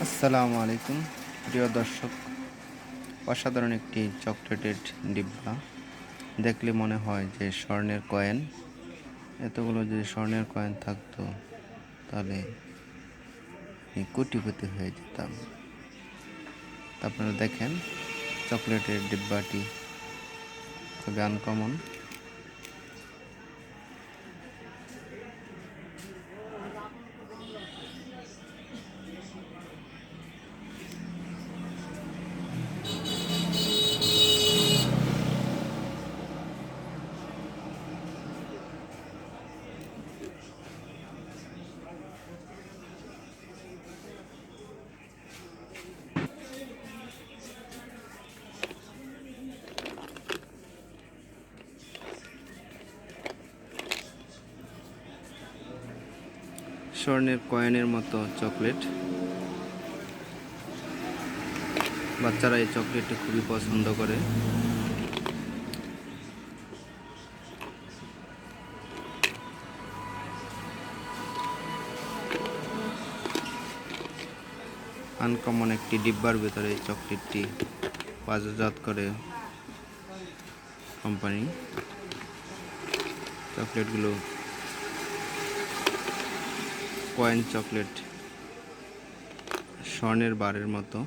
আসসালামু আলাইকুম প্রিয় দর্শক। অসাধারণ একটি চকলেটের ডিব্বা। দেখলে মনে হয় যে স্বর্ণের কয়েন। এতগুলো যদি স্বর্ণের কয়েন থাকতো তাহলে আমি কোটিপতি হয়ে যেতাম। আপনারা দেখেন চকলেটের ডিব্বাটি খুবই আনকমন। স্বর্ণের কয়েনের মতো চকলেট। বাচ্চারা এই চকলেটটি খুবই পছন্দ করে। আনকমন একটি ডিব্বার ভিতরে এই চকলেটটি বাজারজাত করে কোম্পানি। চকলেটগুলো কয়েন চকলেট, স্বর্ণের বারের মতো।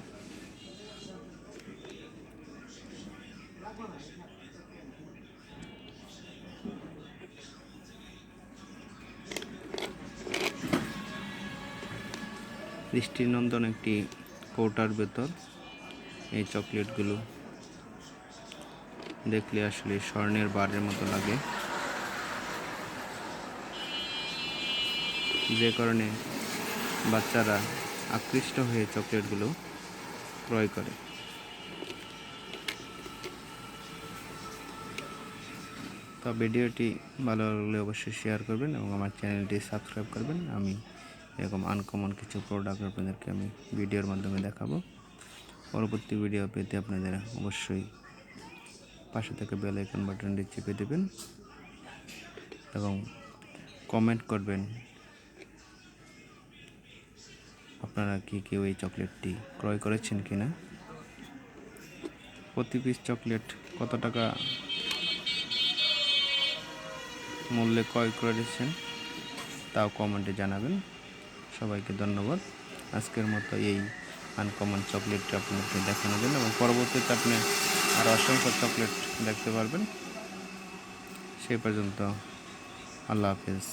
দৃষ্টিনন্দন একটি কৌটার ভেতর এই চকলেটগুলো দেখলে আসলে স্বর্ণের বারের মতো লাগে, যে কারণে বাচ্চারা আকৃষ্ট হয়ে চকলেটগুলো ক্রয় করে। তো ভিডিওটি ভালো লাগলে অবশ্যই শেয়ার করবেন এবং আমার চ্যানেলটি সাবস্ক্রাইব করবেন। আমি এরকম আনকমন কিছু প্রোডাক্ট আপনাদেরকে আমি ভিডিওর মাধ্যমে দেখাবো। পরবর্তী ভিডিও পেতে আপনাদের অবশ্যই পাশে থেকে বেল আইকন বাটনটি চেপে দেবেন এবং কমেন্ট করবেন আপনারা কি কেউ এই চকলেটটি ক্রয় করেছেন কিনা। প্রতি পিস চকলেট কত টাকা মূল্যে ক্রয় করেছেন তাও কমেন্টে জানাবেন। সবাইকে ধন্যবাদ। আজকের মতো এই আনকমন চকলেটটি আপনাকে দেখানোর জন্য, এবং পরবর্তীতে আপনি আরও অসংখ্য চকলেট দেখতে পারবেন। সেই পর্যন্ত আল্লাহ হাফেজ।